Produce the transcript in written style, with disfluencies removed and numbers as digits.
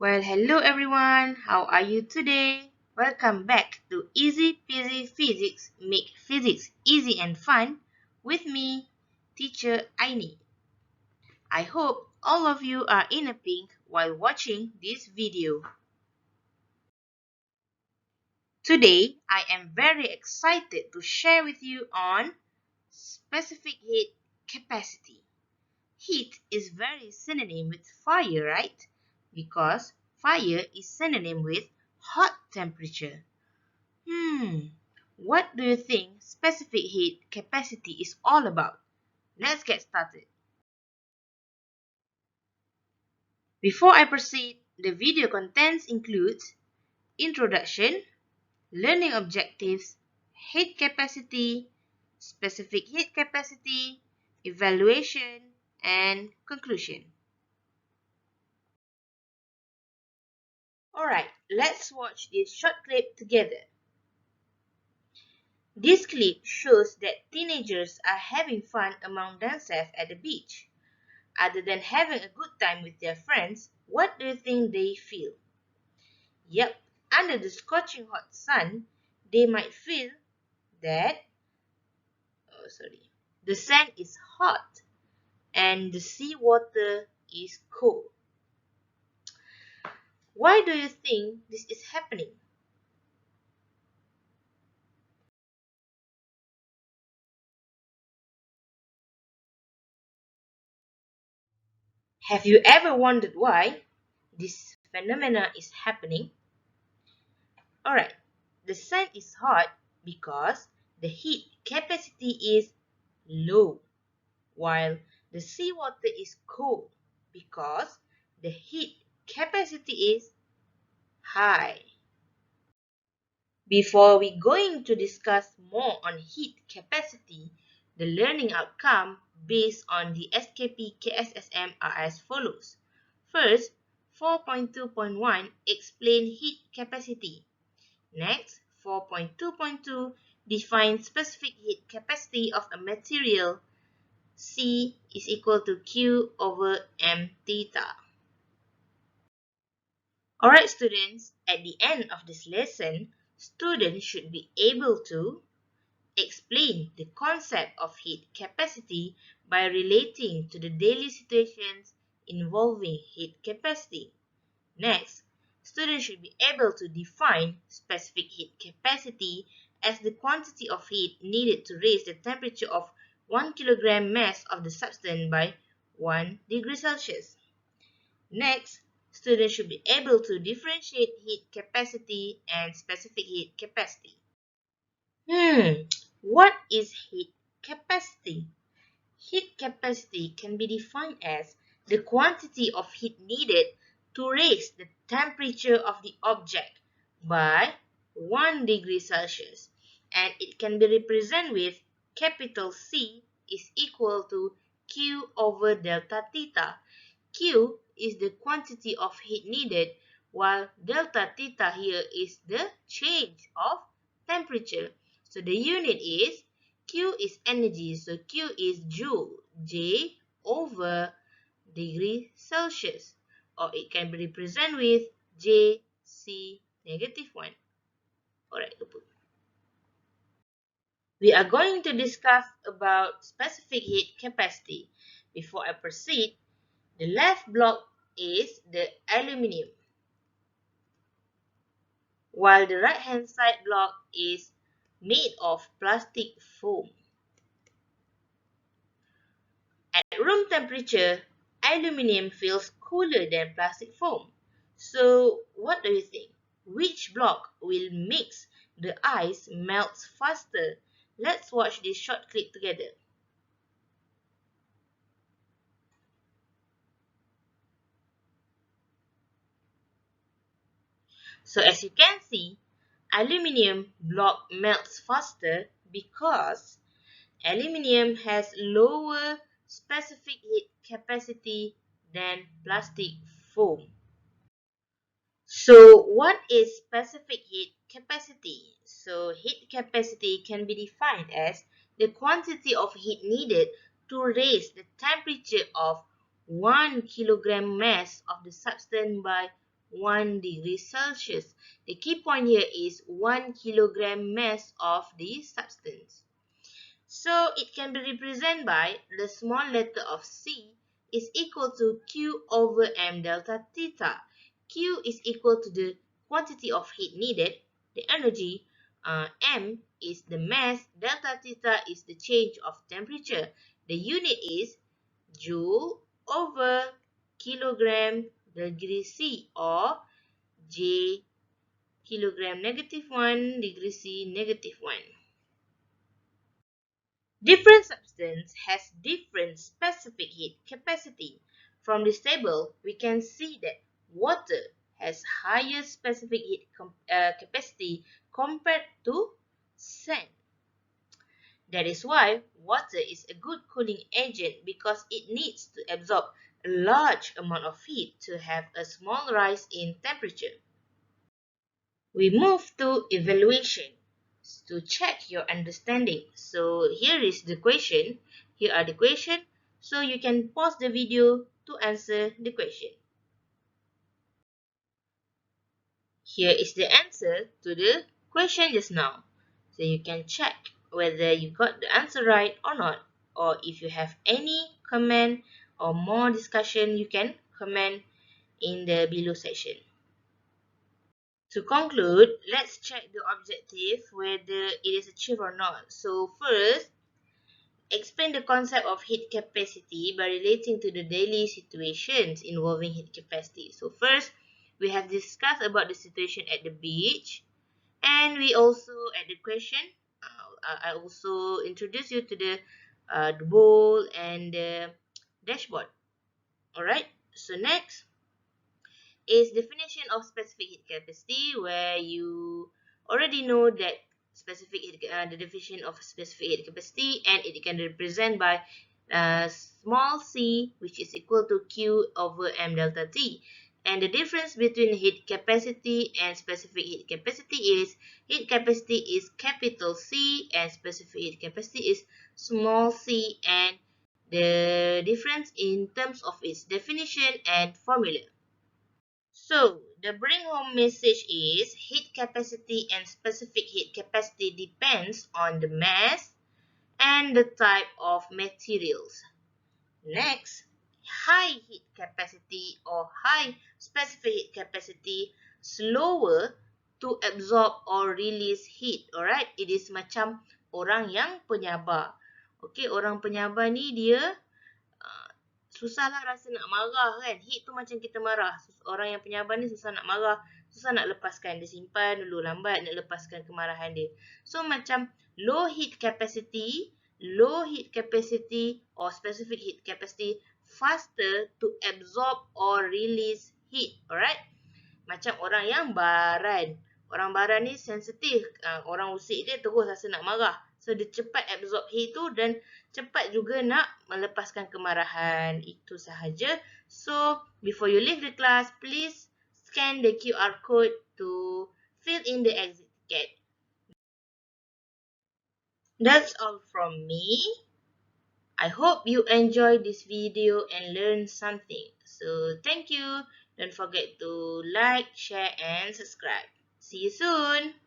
Well, hello everyone. How are you today? Welcome back to EZPZ Physics. Make physics easy and fun with me, Teacher Aini. I hope all of you are in a pink while watching this video. Today, I am very excited to share with you on specific heat capacity. Heat is very synonym with fire, right? Because fire is synonym with hot temperature. What do you think specific heat capacity is all about? Let's get started. Before I proceed, the video contents includes introduction, learning objectives, heat capacity, specific heat capacity, evaluation, and conclusion. Alright, let's watch this short clip together. This clip shows that teenagers are having fun among themselves at the beach. Other than having a good time with their friends, what do you think they feel? Yep, under the scorching hot sun, they might feel that the sand is hot and the seawater is cold. Why do you think this is happening? Have you ever wondered why this phenomena is happening? Alright, the sun is hot because the heat capacity is low, while the seawater is cold because the heat capacity is high. Before we going to discuss more on heat capacity, the learning outcome based on the DSKP KSSM are as follows. First, 4.2.1 explain heat capacity. Next, 4.2.2 define specific heat capacity of a material. C is equal to Q over M theta. Alright students, at the end of this lesson, students should be able to explain the concept of heat capacity by relating to the daily situations involving heat capacity. Next, students should be able to define specific heat capacity as the quantity of heat needed to raise the temperature of 1 kilogram mass of the substance by 1 degree Celsius. Next, students should be able to differentiate heat capacity and specific heat capacity. What is heat capacity? Heat capacity can be defined as the quantity of heat needed to raise the temperature of the object by 1 degree Celsius, and it can be represented with capital C is equal to Q over delta theta. Q is the quantity of heat needed, while delta theta here is the change of temperature. So the unit is Q is energy, so Q is joule, J over degree Celsius, or it can be represented with JC negative 1. Alright, we are going to discuss about specific heat capacity. Before I proceed, the left block is the aluminium, while the right hand side block is made of plastic foam. At room temperature, aluminium feels cooler than plastic foam. So what do you think? Which block will make the ice melt faster? Let's watch this short clip together. So as you can see, aluminium block melts faster because aluminium has lower specific heat capacity than plastic foam. So what is specific heat capacity? So heat capacity can be defined as the quantity of heat needed to raise the temperature of 1 kilogram mass of the substance by 1 degree Celsius. The key point here is 1 kilogram mass of the substance. So it can be represented by the small letter of C is equal to Q over M delta theta. Q is equal to the quantity of heat needed, the energy, M is the mass, delta theta is the change of temperature. The unit is joule over kilogram degree C, or J kilogram negative 1 degree C negative 1. Different substance has different specific heat capacity. From this table, we can see that water has higher specific heat capacity compared to sand. That is why water is a good cooling agent, because it needs to absorb a large amount of heat to have a small rise in temperature. We move to evaluation to check your understanding. So here is the question. Here are the question. So you can pause the video to answer the question. Here is the answer to the question just now. So you can check whether you got the answer right or not. Or if you have any comment or more discussion, you can comment in the below section. To conclude, let's check the objective whether it is achieved or not. So first, explain the concept of heat capacity by relating to the daily situations involving heat capacity. So first, we have discussed about the situation at the beach, and we also at the question, I also introduced you to the bowl and the dashboard. Alright, so next is definition of specific heat capacity, where you already know that the definition of specific heat capacity, and it can represent by small c, which is equal to Q over M delta T. And the difference between heat capacity and specific heat capacity is heat capacity is capital C and specific heat capacity is small c, and the difference in terms of its definition and formula. So, the bring home message is heat capacity and specific heat capacity depends on the mass and the type of materials. Next, high heat capacity or high specific heat capacity slower to absorb or release heat. Alright, it is macam orang yang penyabar. Okay, orang penyabar ni dia susahlah rasa nak marah kan. Heat tu macam kita marah. Orang yang penyabar ni susah nak marah, susah nak lepaskan. Dia simpan dulu, lambat nak lepaskan kemarahan dia. So macam low heat capacity or specific heat capacity faster to absorb or release heat. Alright? Macam orang yang baran. Orang baran ni sensitif. Orang usik dia terus rasa nak marah. So, dia cepat absorb heat tu dan cepat juga nak melepaskan kemarahan. Itu sahaja. So, before you leave the class, please scan the QR code to fill in the exit ticket. That's all from me. I hope you enjoyed this video and learned something. So, thank you. Don't forget to like, share, and subscribe. See you soon.